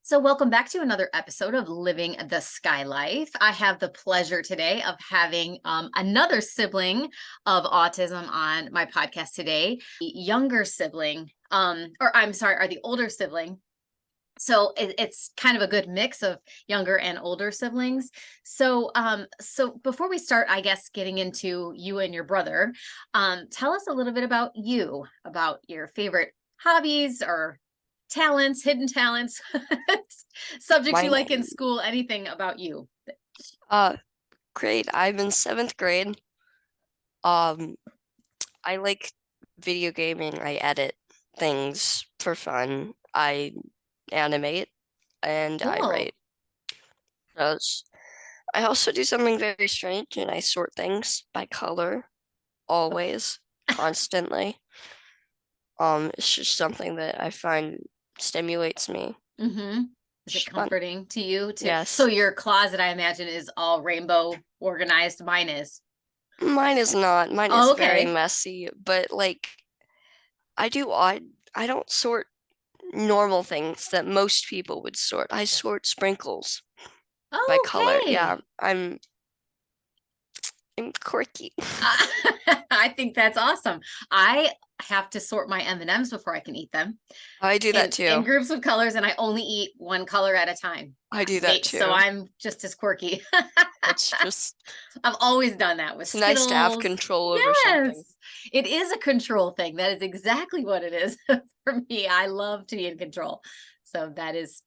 So, welcome back to another episode of Living the Sky Life. I have the pleasure today of having another sibling of autism on my podcast today, the younger sibling, or I'm sorry, or the older sibling. So it's kind of a good mix of younger and older siblings. So before we start, I guess getting into you and your brother, tell us a little bit about your favorite hobbies or talents, hidden talents, subjects you Mine, like in school, anything about you. uh, great. I'm in seventh grade. Um, I like video gaming. I edit things for fun. I animate and I Cool. write those. I also do something very strange and I sort things by color, always, constantly. It's just something that I find stimulates me. Mm-hmm. Is it It's fun. comforting to you to, so Yes. your closet, I imagine, is all rainbow organized. Mine is. Mine is not. Mine is Oh, very okay. messy, but like I don't sort normal things that most people would sort. I sort sprinkles by color. Okay. Yeah, I'm quirky. I think that's awesome. I have to sort my M&Ms before I can eat them I do that in too. groups of colors, and I only eat one color at a time. I do that So too. I'm just as quirky. It's just I've always done that with it's nice to have Skittles. control over something. Yes, it is a control thing. That is exactly what it is for me. I love to be in control. So that is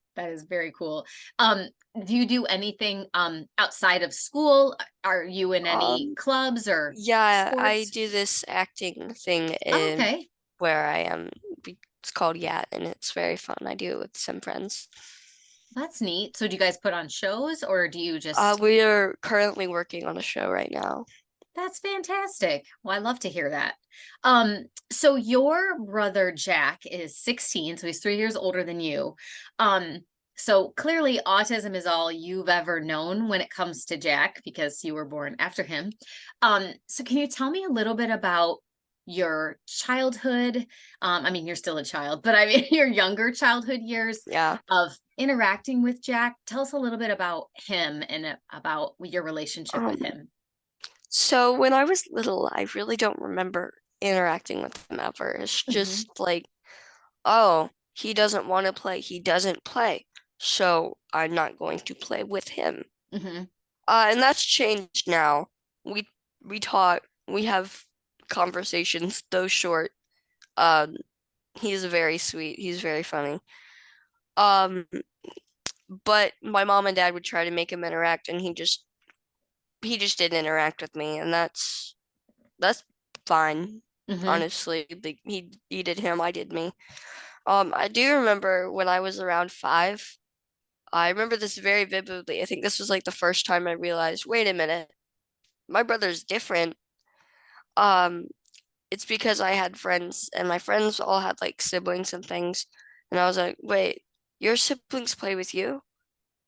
very cool. Um, do you do anything outside of school? Are you in any Um, clubs or yeah, I sports? do this acting thing Oh, in okay. where I am. It's called Yat, and it's very fun. I do it with some friends. That's neat. So do you guys put on shows or do you just We are currently working on a show right now. That's fantastic. Well, I love to hear that. So your brother Jack is 16, so he's 3 years older than you. Um, so clearly autism is all you've ever known when it comes to Jack because you were born after him. So can you tell me a little bit about your childhood? I mean, you're still a child, but I mean your younger childhood years Yeah. of interacting with Jack. Tell us a little bit about him and about your relationship Um, with him. So when I was little, I really don't remember interacting with him ever. It's Hmm. just like, oh, he doesn't want to play. He doesn't play. So I'm not going to play with him. Hmm. And that's changed now. We we talk, we have conversations, though short. Um, he's very sweet. He's very funny. Um, but my mom and dad would try to make him interact, and he just didn't interact with me, and that's fine, Hmm. honestly. Like he did him, I did me. I do remember when I was around 5. I remember this very vividly. I think this was like the first time I realized, wait a minute, my brother's different. Um, it's because I had friends, and my friends all had like siblings and things, and I was like, wait, your siblings play with you?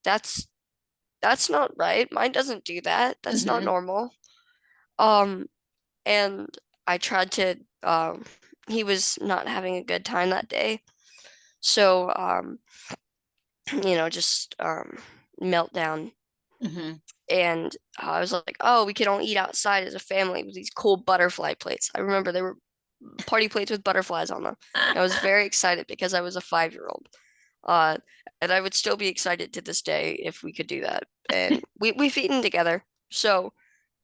That's that's not right. Mine doesn't do that. That's not Hmm. normal. Um, and I tried to he was not having a good time that day. So just meltdown. Hmm. And I was like, oh, we can all eat outside as a family with these cool butterfly plates. I remember they were party plates with butterflies on them. I was very excited because I was a 5-year-old. Uh, and I would still be excited to this day if we could do that. And we've eaten together. So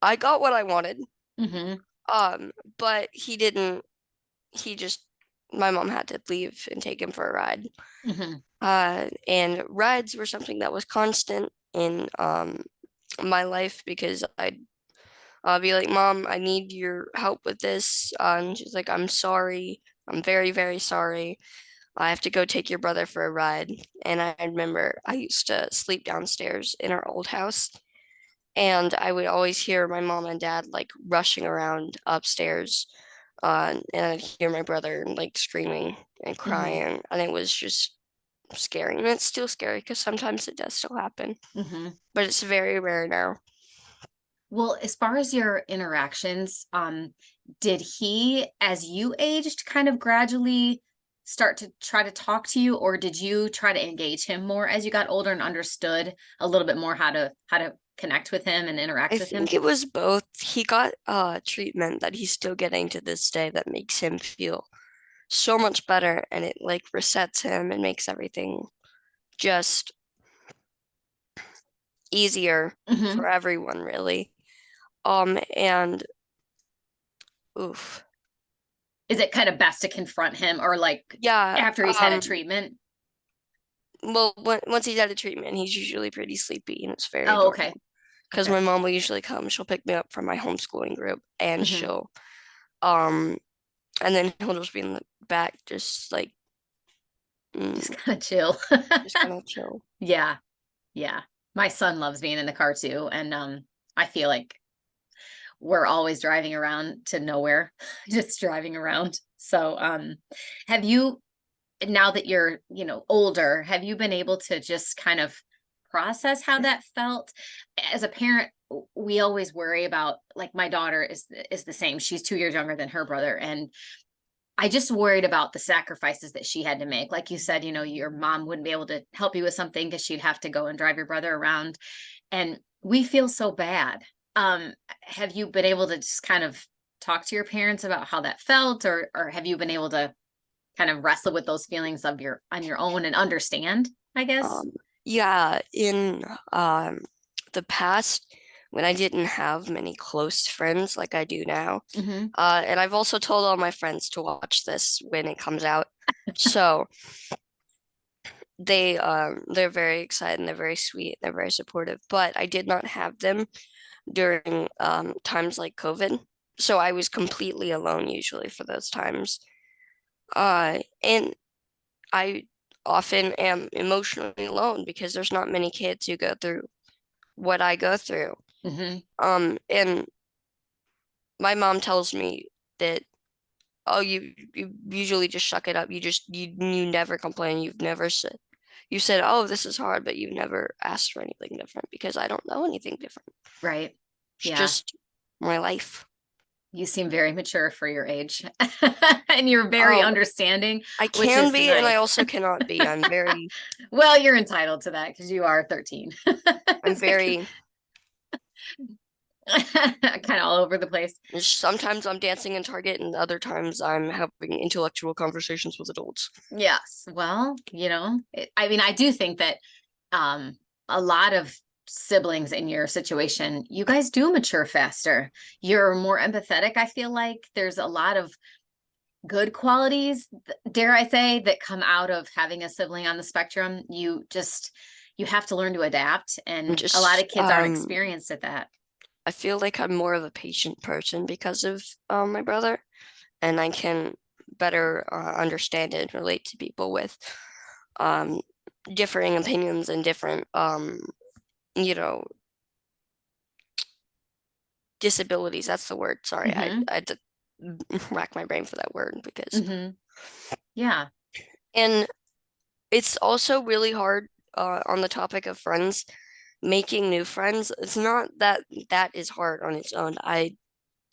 I got what I wanted. Hmm. But he didn't he just my mom had to leave and take him for a ride. Hmm. And rides were something that was constant in my life because I'd be like, Mom, I need your help with this. And she's like, I'm sorry. I'm very, very sorry. I have to go take your brother for a ride. And I remember I used to sleep downstairs in our old house. And I would always hear my mom and dad like rushing around upstairs. And I'd hear my brother like screaming and Hmm. crying. And it was just scary. And it's still scary because sometimes it does still happen, Hmm. but it's very rare now. Well, as far as your interactions, did he, as you aged, kind of gradually start to try to talk to you, or did you try to engage him more as you got older and understood a little bit more how to connect with him and I interact with him? think it was both. He got treatment that he's still getting to this day that makes him feel so much better, and it like resets him and makes everything just easier Hmm. for everyone, really. And oof. Is it kind of best to confront him, or like Yeah, after he's had a treatment? well, once he's out of treatment, he's usually pretty sleepy, and it's very Oh, okay. adorable. Because Okay. my mom will usually come, she'll pick me up from my homeschooling group, and Hmm. she'll, um, and then he'll just be in the back, just like, Just mm, kind of chill. just kind of chill. Yeah. Yeah. My son loves being in the car too. And I feel like we're always driving around to nowhere, just driving around. So have you, now that you're, older, have you been able to just kind of process how that felt? As a parent, we always worry about, like, my daughter is the same. She's 2 years younger than her brother, and I just worried about the sacrifices that she had to make. Like you said, your mom wouldn't be able to help you with something because she'd have to go and drive your brother around. And we feel so bad. Have you been able to just kind of talk to your parents about how that felt, or have you been able to kind of wrestle with those feelings of your on your own and understand, I guess? Um, yeah, in the past, when I didn't have many close friends like I do now, Hmm. and I've also told all my friends to watch this when it comes out, so they're very excited and they're very sweet, they're very supportive. But I did not have them during times like COVID, so I was completely alone usually for those times. And I often am emotionally alone because there's not many kids who go through what I go through. Hmm. And my mom tells me that, oh, you usually just suck it up. You never complain. You said, oh, this is hard, but you've never asked for anything different because I don't know anything different. Right. It's Yeah. just my life. You seem very mature for your age. And you're very Oh, understanding, I which can is be, and I nice. also cannot be. Well, you're entitled to that because you are 13. I'm It's like very, kind of all over the place. sometimes I'm dancing in Target, and other times I'm having intellectual conversations with adults. Yes. Well, I mean, I do think that um, a lot of siblings in your situation, you guys do mature faster. You're more empathetic. I feel like there's a lot of good qualities, dare I say, that come out of having a sibling on the spectrum. You have to learn to adapt, I'm and a lot just, of kids aren't experienced at that. I feel like I'm more of a patient person because of my brother, and I can better understand and relate to people with um, differing opinions and different, you know, disabilities. That's the word. Sorry, Hmm. I had to rack my brain for that word because, Hmm. Yeah. and it's also really hard on the topic of friends, making new friends. It's not that that is hard on its own. I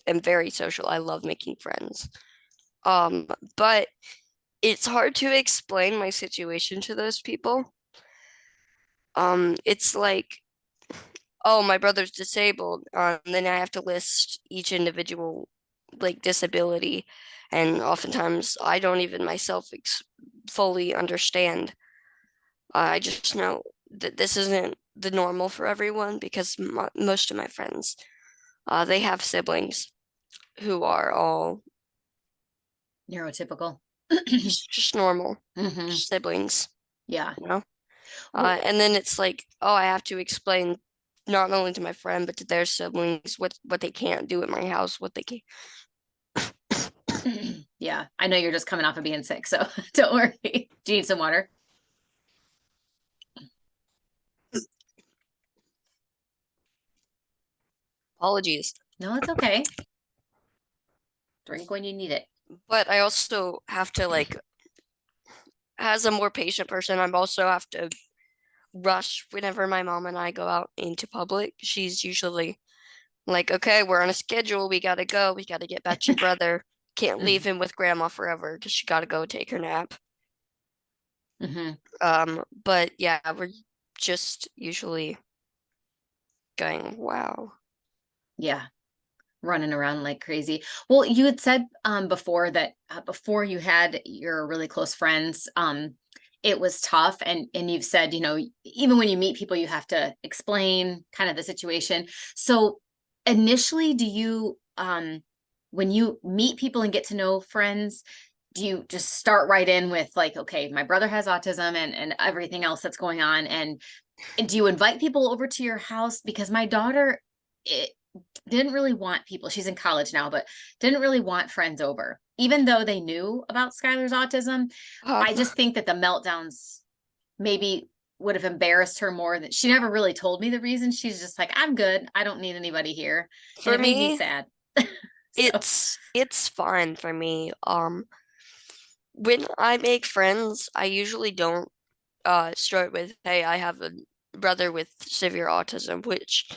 am very social. I love making friends. Um, but it's hard to explain my situation to those people. It's like, oh, my brother's disabled. Then I have to list each individual like disability, and oftentimes I don't even myself fully understand. I just know that this isn't the normal for everyone because most of my friends, they have siblings who are all Neurotypical. just normal Hmm. siblings, Yeah. you know? Well, And then it's like, oh, I have to explain not only to my friend but to their siblings what they can't do at my house, what they can. yeah. I know you're just coming off of being sick, so don't worry. Do you need some water? Apologies. No, it's okay. Drink when you need it. But I also have to like, as a more patient person, I'm also have to rush whenever my mom and I go out into public. She's usually like, okay, we're on a schedule. We gotta go. We gotta get back to your brother. Can't leave him with grandma forever because she gotta go take her nap. Hmm. But yeah, we're just usually going, wow. Yeah. Running around like crazy. Well, you had said before that before you had your really close friends, it was tough, and you've said, even when you meet people, you have to explain kind of the situation. So initially, do you when you meet people and get to know friends, do you just start right in with like, okay, my brother has autism and everything else that's going on, and do you invite people over to your house? Because my daughter, it didn't really want people. She's in college now, but didn't really want friends over, even though they knew about Skylar's autism. I Um, just think that the meltdowns maybe would have embarrassed her more than she never really told me the reason. She's just like, I'm good. I don't need anybody here. And for it made me me, sad. So, it's fine for me. When I make friends, I usually don't start with, hey, I have a brother with severe autism, which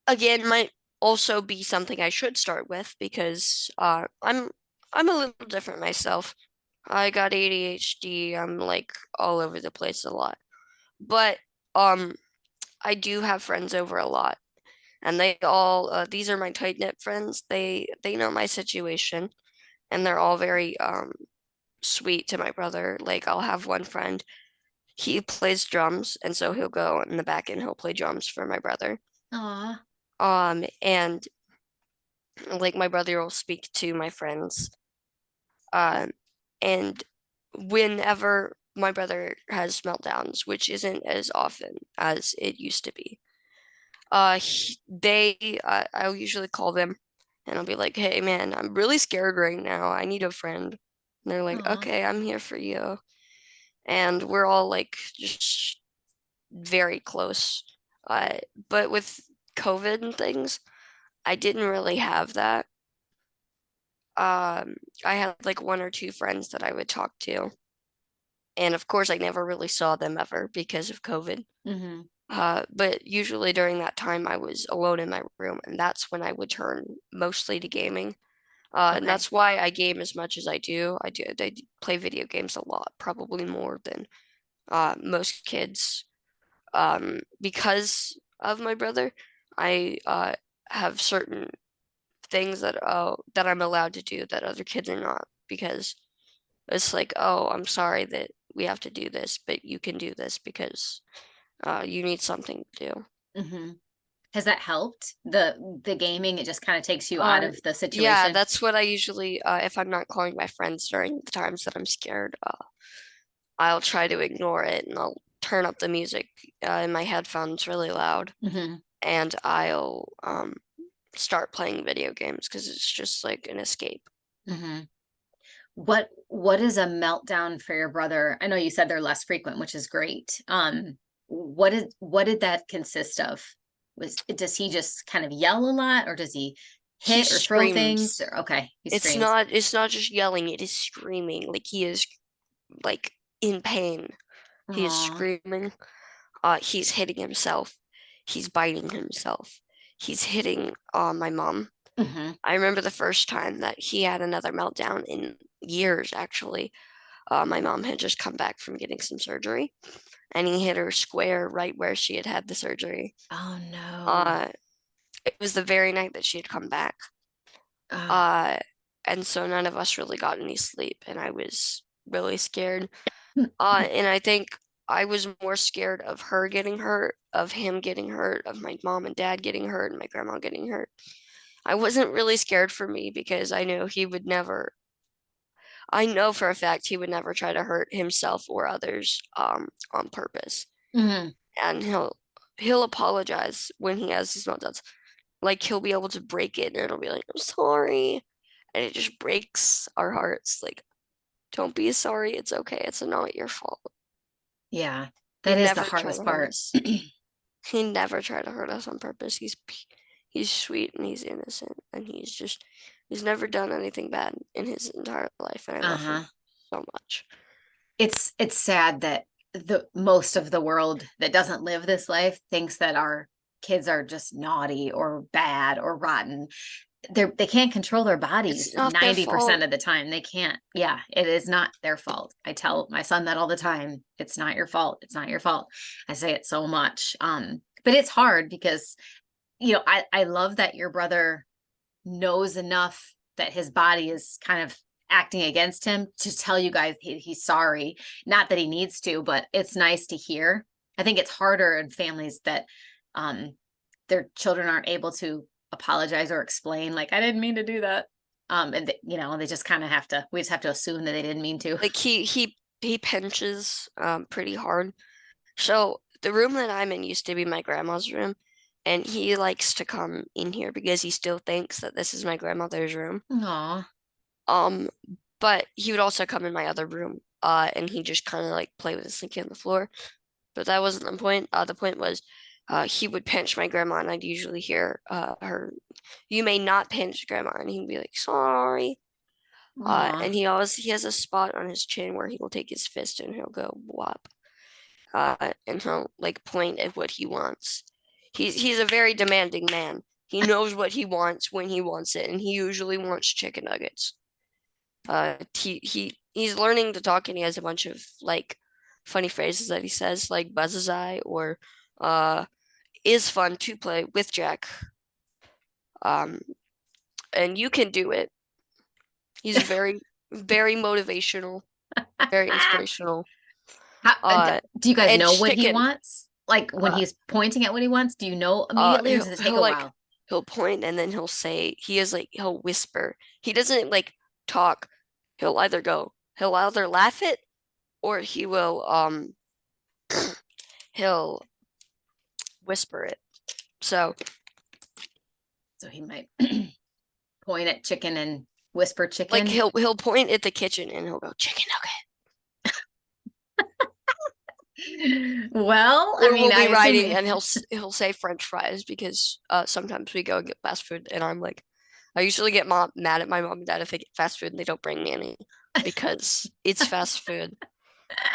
again might also be something I should start with because I'm a little different myself. I got ADHD. I'm like all over the place a lot. But um I do have friends over a lot, and they all these are my tight-knit friends. They know my situation, and they're all very sweet to my brother. Like I'll have one friend, he plays drums, and so he'll go in the back and he'll play drums for my brother. aw, And like my brother will speak to my friends. Um, and whenever my brother has meltdowns, which isn't as often as it used to be, I'll usually call them and I'll be like, hey man, I'm really scared right now. I need a friend. And they're like, aw, okay, I'm here for you. And we're all like just very close. Uh, but with COVID and things, I didn't really have that. I had like one or two friends that I would talk to. And of course, I never really saw them ever because of COVID. mm-hmm. But usually during that time, I was alone in my room, and that's when I would turn mostly to gaming. And Okay, that's why I game as much as I do. I play video games a lot, probably more than most kids. Because of my brother, I have certain things that I'm allowed to do that other kids are not because it's like, oh, I'm sorry that we have to do this, but you can do this because you need something to do. mm-hmm. Has that helped the gaming? It just kind of takes you out Uh, of the yeah, situation. that's what I usually, if I'm not calling my friends during the times that I'm scared, I'll try to ignore it and I'll turn up the music in my headphones really loud Mm-hmm. and I'll start playing video games because it's just like an escape. Mm-hmm. What is a meltdown for your brother? I know you said they're less frequent, which is great. What did that consist of? Does he just kind of yell a lot, or does he He hit or throw things? screams. Or okay, he It's screams. not it's not just yelling, it is screaming. Like he is like in pain. He is Aw. screaming. He's hitting himself. He's biting himself. He's hitting my mom. Mm-hmm. I remember the first time that he had another meltdown in years, actually. My mom had just come back from getting some surgery, and he hit her square right where she had had the surgery. Oh no. Uh, it was the very night that she had come back. Oh. Uh, and so none of us really got any sleep, and I was really scared. And I think I was more scared of her getting hurt, of him getting hurt, of my mom and dad getting hurt, and my grandma getting hurt. I wasn't really scared for me because I knew he would never, I know for a fact he would never try to hurt himself or others on purpose. Mm-hmm. And he'll apologize when he has these meltdowns. Like he'll be able to break it and it'll be like, I'm sorry. And it just breaks our hearts. Like, don't be sorry. It's okay. It's not your fault. Yeah, He'd that is the never try to hardest hurt part. us. He never tried to hurt us on purpose. He's sweet and he's innocent and he's never done anything bad in his entire life and I love him Uh-huh. so much. It's sad that the most of the world that doesn't live this life thinks that our kids are just naughty or bad or rotten. they can't control their It's bodies not their 90% fault. of the time. They can't. Yeah, it is not their fault. I tell my son that all the time. It's not your fault. It's not your fault. I say it so much. But it's hard because, I love that your brother knows enough that his body is kind of acting against him to tell you guys he's sorry. Not that he needs to, but it's nice to hear. I think it's harder in families that um their children aren't able to apologize or explain, like, I didn't mean to do that. And they just kind of have to, we just have to assume that they didn't mean to. Like he pinches pretty hard. So the room that I'm in used to be my grandma's room, and he likes to come in here because he still thinks that this is my grandmother's room. Aw. Um, but he would also come in my other room, and he just kind of like play with his slinky on the floor. But that wasn't the point. The point was, he would pinch my grandma, and I'd usually hear her, "You may not pinch grandma," and he'd be like, "Sorry." Aw. And he has a spot on his chin where he will take his fist and he'll go whop, and he'll like point at what he wants. He's a very demanding man. He knows what he wants when he wants it, and he usually wants chicken nuggets. He's learning to talk, and he has a bunch of like funny phrases that he says, like buzz's eye or uh is fun to play with Jack. Um, and you can do it. He's very, very motivational, very inspirational. Uh, Do you guys and know what he chicken. wants? Like when Uh, he's pointing at what he wants, do you know immediately or does it take he'll a like while? he'll point and then he'll say he is like he'll whisper. He doesn't like talk. He'll either laugh it or he'll whisper it. So So he might point at chicken and whisper like chicken. he'll point at the kitchen and he'll go chicken nugget. Well, I Or mean, we'll I be assume riding and he'll say French fries because sometimes we go get fast food and I'm like I usually get mad at my mom and dad if they get fast food and they don't bring me any because it's fast food.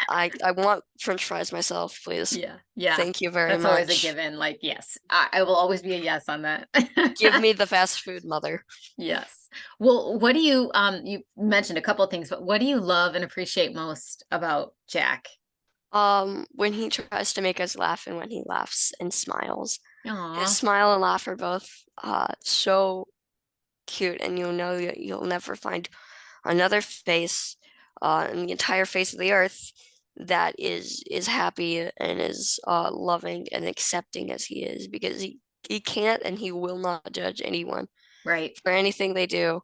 I want French fries myself, please. yeah, yeah. Thank you very That's always a much. given. Like, yes, I will always be a yes on that. Give me the fast food, mother. Yes. Well, what do you mentioned a couple of things, but what do you love and appreciate most about Jack? When he tries to make us laugh and when he laughs and smiles. His Aw. smile and laugh are both so cute, and you'll know that you'll never find another face in the entire face of the earth that is happy and is loving and accepting as he is because he can't and he will not judge anyone Right. for anything they do.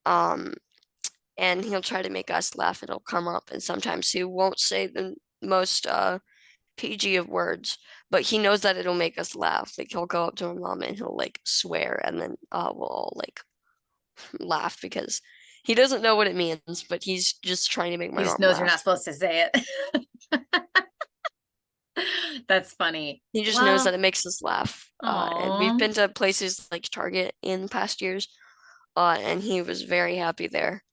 Um, and he'll try to make us laugh. It'll come up, and sometimes he won't say the most PG of words, but he knows that it'll make us laugh. Like he'll go up to my mom and he'll like swear, and then we'll all like laugh because he doesn't know what it means, but he's just trying to make He my just mom knows you're not laugh. supposed to say it. That's funny. He just knows that Well, it makes us laugh. And we've aw. been to places like Target in past years, and he was very happy there.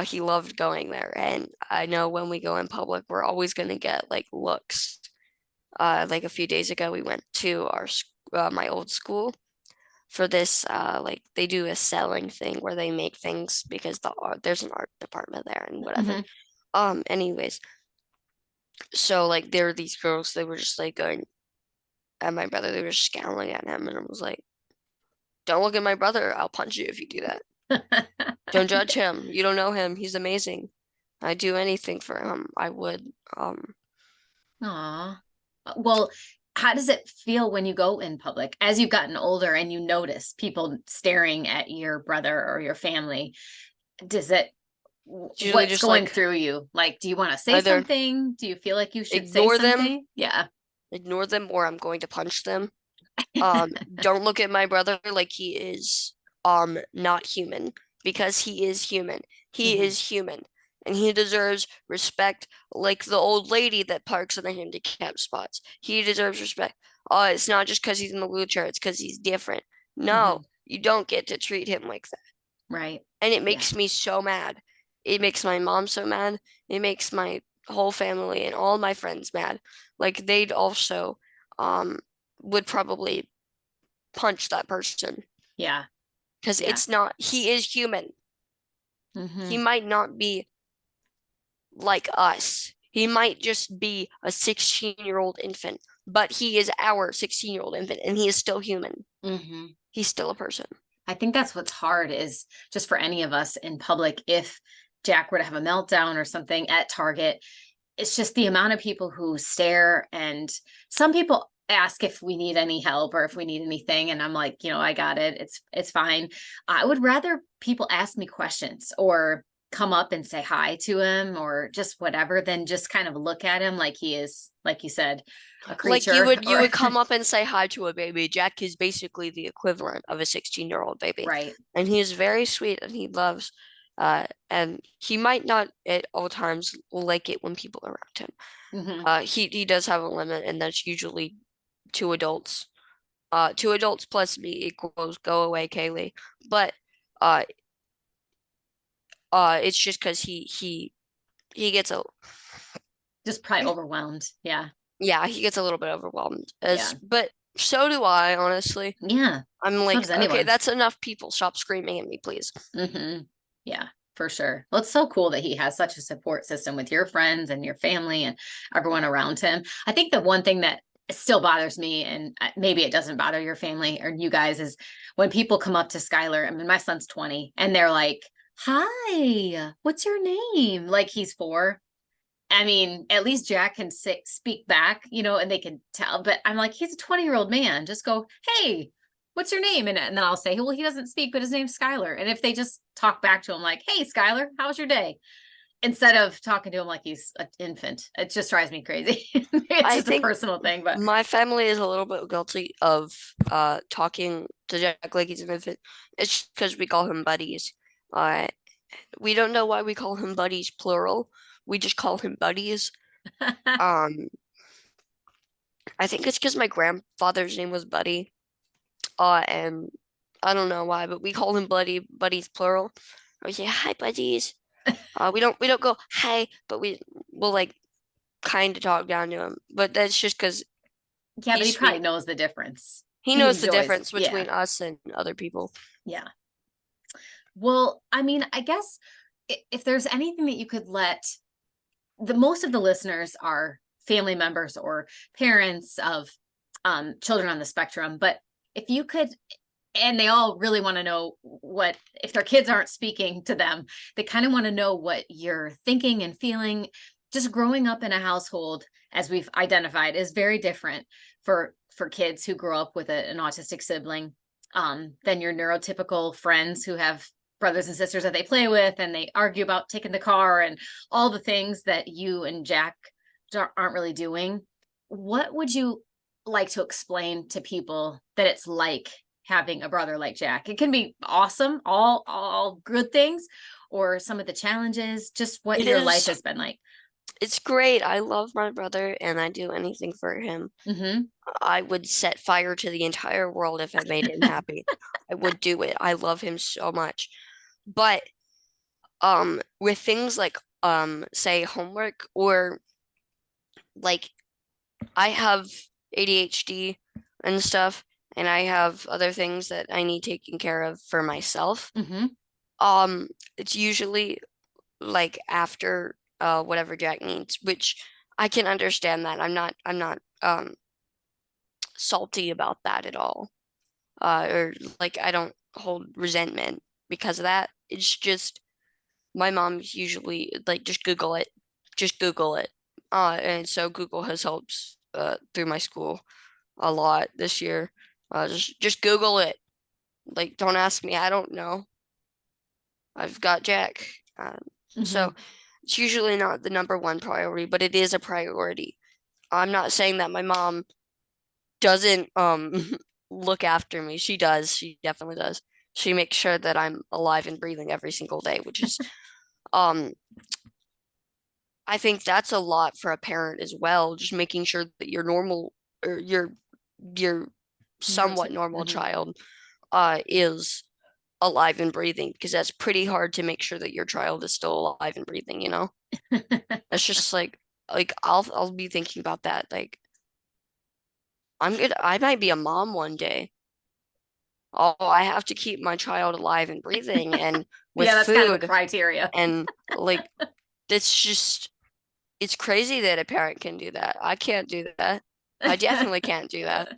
He loved going there, and I know when we go in public, we're always going to get like looks. Like a few days ago, we went to my old school for this. Like they do a selling thing where they make things because there's an art department there and whatever. Mhm. Anyways, so like there were these girls. They were just like going at my brother. They were scowling at him, and I was like, "Don't look at my brother. I'll punch you if you do that. Don't judge him. You don't know him. He's amazing. I'd do anything for him. I would." Aw. Well, how does it feel when you go in public as you've gotten older and you notice people staring at your brother or your family? Does it, It's usually what's just going like through you? Like, do you want to say either something? Do you feel like you should say ignore them, something? Yeah. ignore them, or I'm going to punch them. Don't look at my brother like he is not human because he is human. He Hmm. is human and he deserves respect like the old lady that parks in the handicapped spots. He deserves respect. It's not just because he's in the wheelchair, it's because he's different. Hmm. No, you don't get to treat him like that. Right. And it Yeah. makes me so mad. It makes my mom so mad. It makes my whole family and all my friends mad. Like they'd also um would probably punch that person. Yeah. because Yeah. it's not, he is human. He Hmm. might not be like us. He might just be a 16-year-old infant, but he is our 16-year-old infant and he is still human. Hmm. He's still a person. I think that's what's hard is just for any of us in public, if Jack were to have a meltdown or something at Target, it's just the amount of people who stare, and some people ask if we need any help or if we need anything, and I'm like, I got it, it's fine. I would rather people ask me questions or come up and say hi to him or just whatever than just kind of look at him like he is, like you said, a Like you creature would you or would come up and say hi to a baby. Jack is basically the equivalent of a 16-year-old baby. right. And he is very sweet and he loves and he might not at all times like it when people are around him. Hmm. He does have a limit and that's usually two adults. Two adults plus me equals go away, Kaylee. But uh it's just because he gets a Just probably overwhelmed. Yeah. yeah, he gets a little bit overwhelmed. Yeah. As but so do I, honestly. Yeah. I'm So like, does okay, anyone. that's enough people. Stop screaming at me, please. Hmm. Yeah, for sure. Well, it's so cool that he has such a support system with your friends and your family and everyone around him. I think the one thing that still bothers me, and maybe it doesn't bother your family or you guys, is when people come up to Skylar. I mean, my son's 20 and they're like, "Hi, what's your name?" Like he's 4. I mean, at least Jack can speak back, and they can tell. But I'm like, he's a 20-year-old man. Just go, "Hey, what's your name?" And then I'll say, "Well, he doesn't speak, but his name's Skylar." And if they just talk back to him like, "Hey, Skylar, how was your day?" Instead of talking to him like he's an infant, it just drives me crazy. It's I just a think personal thing, but my family is a little bit guilty of talking to Jack like he's an infant. It's because we call him buddies. Uh, we don't know why we call him buddies plural. We just call him buddies. Um, I think it's because my grandfather's name was Buddy. And I don't know why, but we call him buddies plural. We say hi buddies. We don't go hi, but we'll like kind of talk down to him. But that's just because yeah, but he's he probably sweet. knows the difference. He He knows the enjoys, difference yeah, between us and other people. yeah. Well, I mean, I guess if there's anything that you could let the most of the listeners are family members or parents of children on the spectrum, but if you could, and they all really want to know what, if their kids aren't speaking to them, they kind of want to know what you're thinking and feeling. Just growing up in a household, as we've identified, is very different for kids who grow up with an autistic sibling than your neurotypical friends who have brothers and sisters that they play with and they argue about taking the car and all the things that you and Jack aren't really doing. What would you like to explain to people that it's like having a brother like Jack? It can be awesome, all good things, or some of the challenges, just what It your life is has been like. it's great. I love my brother and I do anything for him. Mm-hmm. I would set fire to the entire world if I made him happy. I would do it. I love him so much. But with things like say homework or like I have ADHD and stuff and I have other things that I need taken care of for myself. Mm-hmm. Um it's usually like after whatever Jack needs, which I can understand that. I'm not salty about that at all. Or like I don't hold resentment because of that. It's just my mom's usually like just Google it. Just Google it. And so Google has helped through my school a lot this year. Just Google it. Like don't ask me. I don't know. I've got Jack. Mm-hmm. So it's usually not the number one priority, but it is a priority. I'm not saying that my mom doesn't look after me. She does. She definitely does. She makes sure that I'm alive and breathing every single day, which is um I think that's a lot for a parent as well, just making sure that your normal or your somewhat normal Mm-hmm. child is alive and breathing because that's pretty hard to make sure that your child is still alive and breathing, you know? That's just like I'll be thinking about that. Like I might be a mom one day. oh, I have to keep my child alive and breathing and with Yeah, that's kind of a food. criteria. And like, it's just, it's crazy that a parent can do that. I can't do that. I definitely can't do that.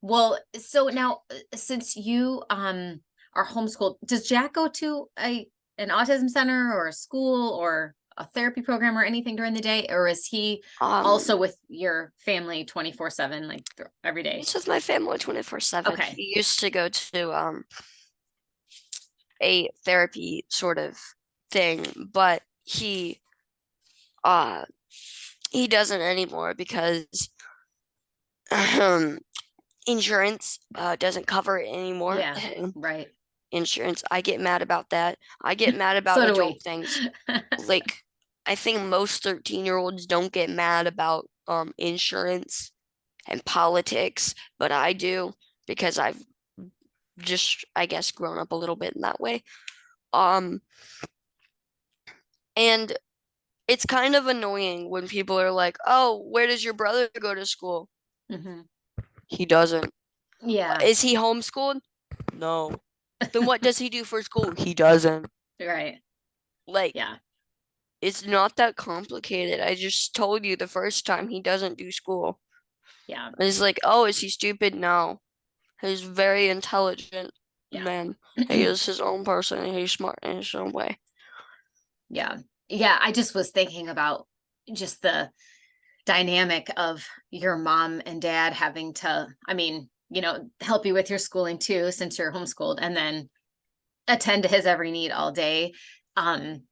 Well, so now since you are homeschooled, does Jack go to a an autism center or a school or a therapy program or anything during the day, or is he Um, also with your family 24/7, like every day? he's with my family 24/7. Okay. He used to go to a therapy sort of thing, but uh he doesn't anymore because um insurance doesn't cover it anymore. Yeah, right. Insurance, I get mad about that. I get mad about So do adult we. things. Like, I think most 13-year-olds don't get mad about insurance and politics, but I do because I've just, I guess, grown up a little bit in that way. Um, and it's kind of annoying when people are like, "Oh, where does your brother go to school?" Hmm. He doesn't. Yeah, Is he homeschooled? No. Then what does he do for school? He doesn't. right. Like, Yeah, it's not that complicated. I just told you the first time he doesn't do school. yeah, And it's like, oh, is he stupid? No. He's very intelligent yeah. man. He is his own person and he's smart in his own way. Yeah. Yeah, I just was thinking about just the dynamic of your mom and dad having to, I mean, help you with your schooling too, since you're homeschooled, and then attend to his every need all day. Um,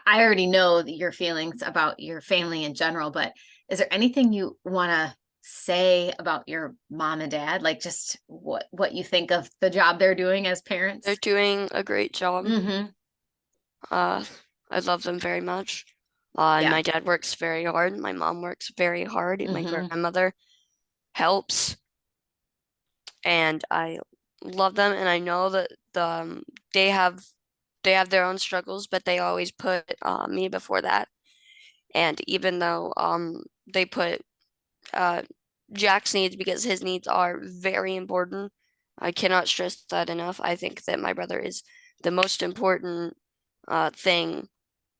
I already know your feelings about your family in general, but is there anything you want to say about your mom and dad? Like just what you think of the job they're doing as They're parents? doing a great job. Mm-hmm. Uh, I love them very much. And Yeah. my dad works very hard. My mom works very hard. And my Mm-hmm. grandmother helps. And I love them. And I know that they have their own struggles, but they always put me before that. And even though they put uh, Jack's needs because his needs are very important, I cannot stress that enough. I think that my brother is the most important thing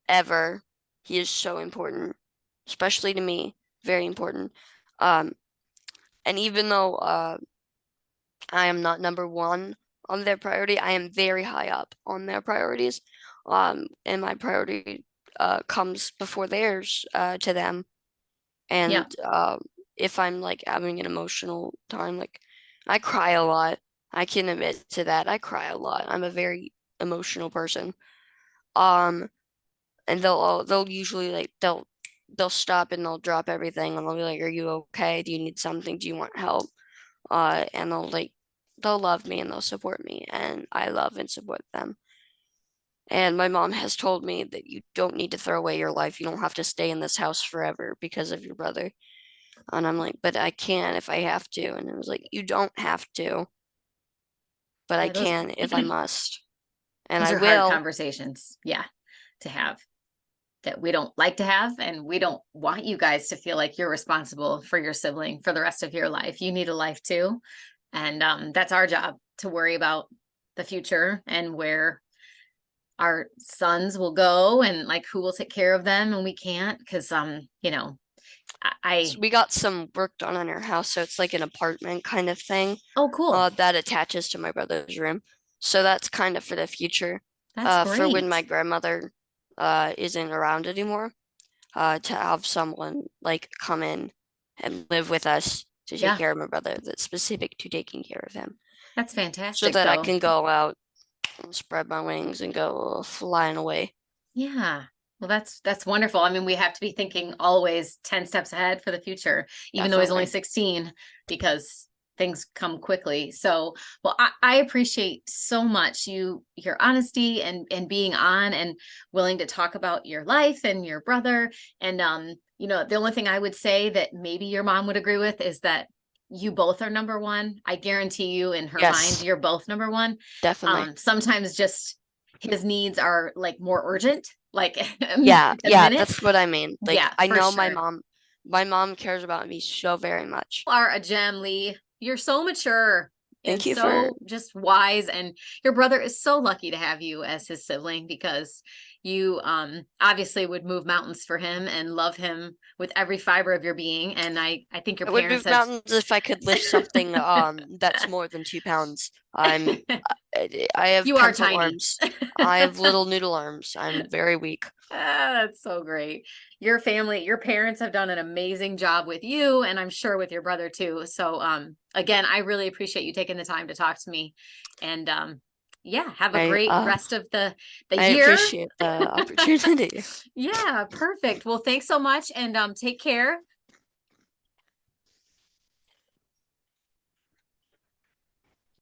ever. He is so important, especially to me, very important. Um, and even though I am not number one on their priority, I am very high up on their priorities. And my priority comes before theirs to them. Yeah. And if I'm like having an emotional time, like I cry a lot. I can admit to that. I cry a lot. I'm a very emotional person. Um, and they'll usually like they'll stop and they'll drop everything and they'll be like, "Are you okay? Do you need something? Do you want help?" And they'll love me and they'll support me, and I love and support them. And my mom has told me that you don't need to throw away your life. You don't have to stay in this house forever because of your brother. And I'm like, but I can if I have to. And it was like, you don't have to, but I Yeah, those can if I must. And those I are hard will. conversations, yeah, to have, that we don't like to have, and we don't want you guys to feel like you're responsible for your sibling for the rest of your life. You need a life too, and that's our job to worry about the future and where our sons will go and like who will take care of them, and we can't because So we got some work done on our house. So it's like an apartment kind of thing oh, cool, that attaches to my brother's room. So that's kind of for the future, that's for when my great. grandmother isn't around anymore, to have someone like come in and live with us to take Yeah, care of my brother that's specific to taking care of him. that's So fantastic that I though. can go out and spread my wings and go flying away. Yeah. Well, that's wonderful. I mean, we have to be thinking always 10 steps ahead for the future, even though he's only Definitely. 16, because things come quickly. So, well, I appreciate so much your honesty and being on and willing to talk about your life and your brother. And the only thing I would say that maybe your mom would agree with is that you both are number one. I guarantee you in her mind, Yes, you're both number one. definitely. Sometimes just his needs are like more urgent, like Yeah, a yeah, minute. that's what I mean. Like Yeah, I for know sure. my mom cares about me so very much. You are a gem, Lee. You're so mature and Thank you for, so just wise. And your brother is so lucky to have you as his sibling, because you obviously would move mountains for him and love him with every fiber of your being. And I think your I would parents move have mountains if I could lift something that's more than 2 pounds. I have you are pencil tiny. arms. I have little noodle arms. I'm very weak. That's so great. Your family, your parents have done an amazing job with you, and I'm sure with your brother too. So again, I really appreciate you taking the time to talk to me. And yeah, have a I great uh rest of the I year. appreciate the opportunity. Yeah, perfect. Well, thanks so much, and take care.